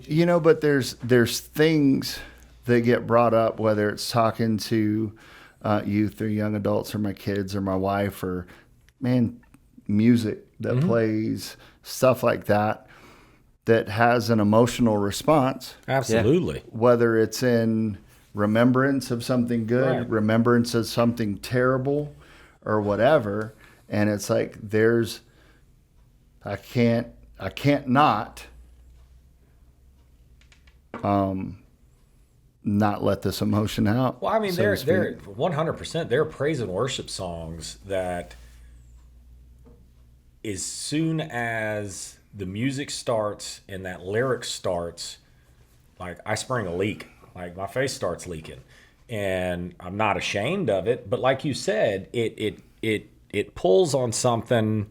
But there's things that get brought up, whether it's talking to youth or young adults or my kids or my wife or, music that plays, stuff like that has an emotional response. Absolutely. Whether it's in remembrance of something good, remembrance of something terrible or whatever. And it's like I can't not let this emotion out. Well, I mean, they're 100%. They're praise and worship songs that, as soon as the music starts and that lyric starts, like I spring a leak, like my face starts leaking, and I'm not ashamed of it. But like you said, it pulls on something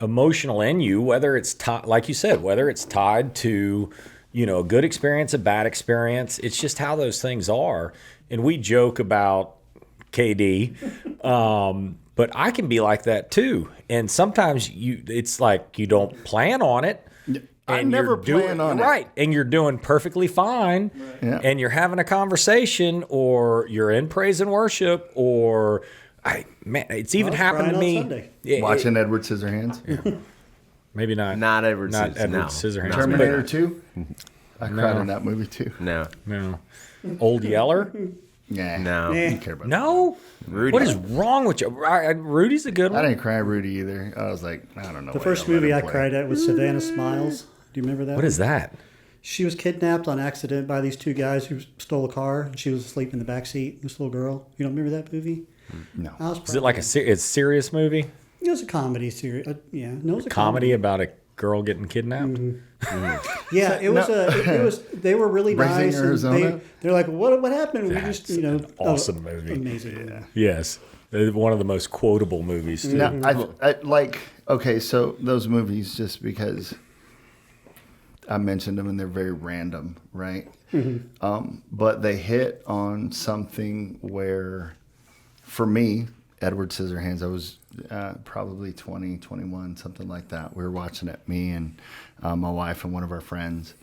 emotional in you, whether it's like you said, whether it's tied to, a good experience, a bad experience. It's just how those things are. And we joke about KD, but I can be like that too. And sometimes it's like you don't plan on it. I never plan on it. Right. And you're doing perfectly fine. Right. Yeah. And you're having a conversation, or you're in praise and worship, or it's even happened to me. Watching Edward Scissorhands. Yeah. Maybe not. Not Edward Scissorhands. Terminator 2? I cried in that movie too. No. Old Yeller? Yeah. No. I don't care about No? Rudy. What is wrong with you? Rudy's a good one. I didn't cry at Rudy either. I was like, I don't know. The first movie I cried at was Savannah Smiles. Do you remember that? What is that? She was kidnapped on accident by these two guys who stole a car, and she was asleep in the back seat. This little girl. You don't remember that movie? No. Is it like a serious movie? It was a comedy series. Yeah, no, it was a comedy about a girl getting kidnapped. Yeah, it was. They were really nice. And they're like, what happened? That's an awesome movie. Amazing movie. Yes, one of the most quotable movies too. Now, I like. Okay, so those movies, just because I mentioned them and they're very random, right? Mm-hmm. But they hit on something where, for me, Edward Scissorhands, I was probably 20, 21, something like that. We were watching it, me and my wife and one of our friends.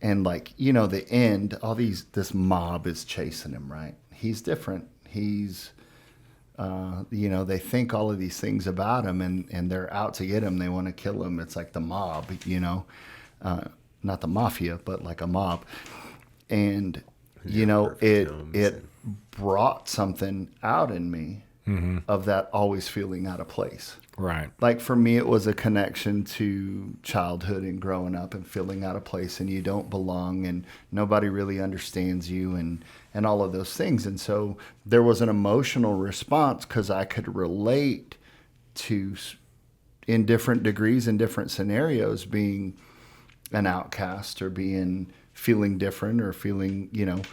And the end, this mob is chasing him, right? He's different. He's, they think all of these things about him and they're out to get him. They want to kill him. It's like the mob, not the mafia, but like a mob. And, it brought something out in me. Mm-hmm. Of that always feeling out of place. Right. Like for me, it was a connection to childhood and growing up and feeling out of place and you don't belong and nobody really understands you and all of those things. And so there was an emotional response because I could relate to, in different degrees, in different scenarios, being an outcast or feeling different or feeling,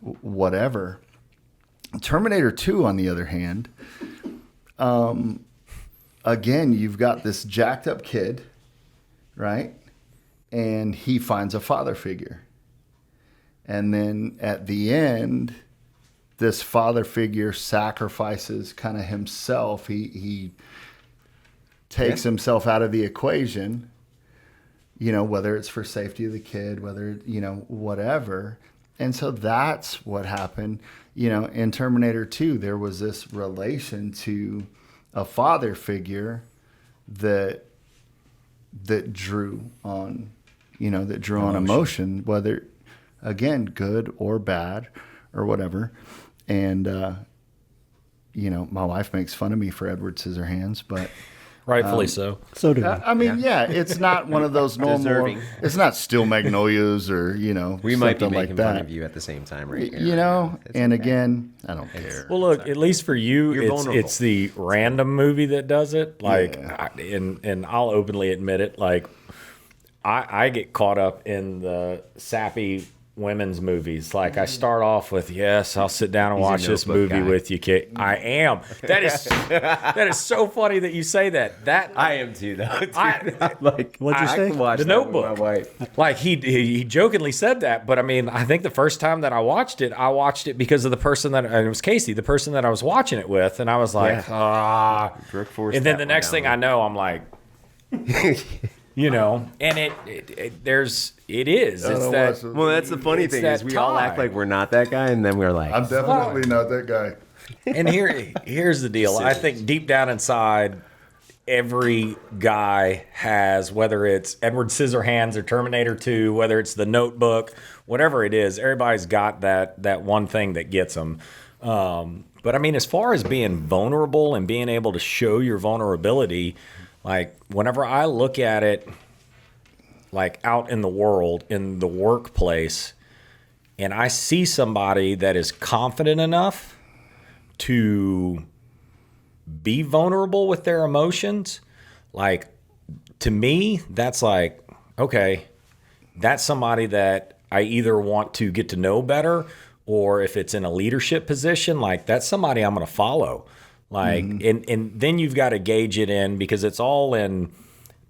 whatever. Terminator 2, on the other hand, again, you've got this jacked up kid, right? And he finds a father figure. And then at the end, this father figure sacrifices kind of himself. He takes himself out of the equation, whether it's for safety of the kid, whether, whatever. And so that's what happened. In Terminator 2, there was this relation to a father figure that drew on, on emotion, whether, again, good or bad or whatever. And, my wife makes fun of me for Edward Scissorhands, but... Rightfully so. So do I. I mean, it's not one of those normal. Deserving. It's not Steel Magnolias or we might be making like fun that. of you at the same time, right here. And again, I don't care. Well, look, at least for you, it's the random movie that does it. And I'll openly admit it. Like, I get caught up in the sappy women's movies. Like I start off with, yes, I'll sit down and watch this movie with you, Kate. I am. That is so funny that you say that. That I am too, though. What'd you say? The Notebook. With my wife. Like he jokingly said that, but I mean, I think the first time that I watched it because of the person that, and it was Casey, the person that I was watching it with, and I was like, Brooke Force. and then the next thing I know, I'm like, You know, and it is. It's that. Well, that's the funny It's thing that is we all act time. like we're not that guy, and then we're like, I'm definitely not that guy. And here's the deal. I think deep down inside, every guy has, whether it's Edward Scissorhands or Terminator 2, whether it's The Notebook, whatever it is, everybody's got that one thing that gets them. But I mean, as far as being vulnerable and being able to show your vulnerability, like whenever I look at it, like out in the world, in the workplace, and I see somebody that is confident enough to be vulnerable with their emotions, like to me, that's like, okay, that's somebody that I either want to get to know better, or if it's in a leadership position, like that's somebody I'm going to follow. Like, and then you've got to gauge it in, because it's all in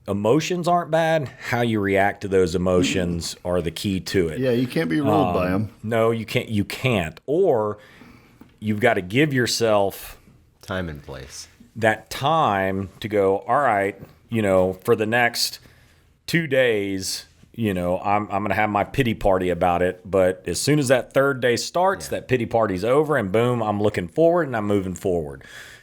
emotions aren't bad. How you react to those emotions are the key to it. Yeah, you can't be ruled by them. No, you can't. You can't. Or you've got to give yourself time and place. that time to go, all right, you know, for the next 2 days, you know, I'm going to have my pity party about it. But as soon as that third day starts, that pity party's over, and boom, I'm looking forward and I'm moving forward.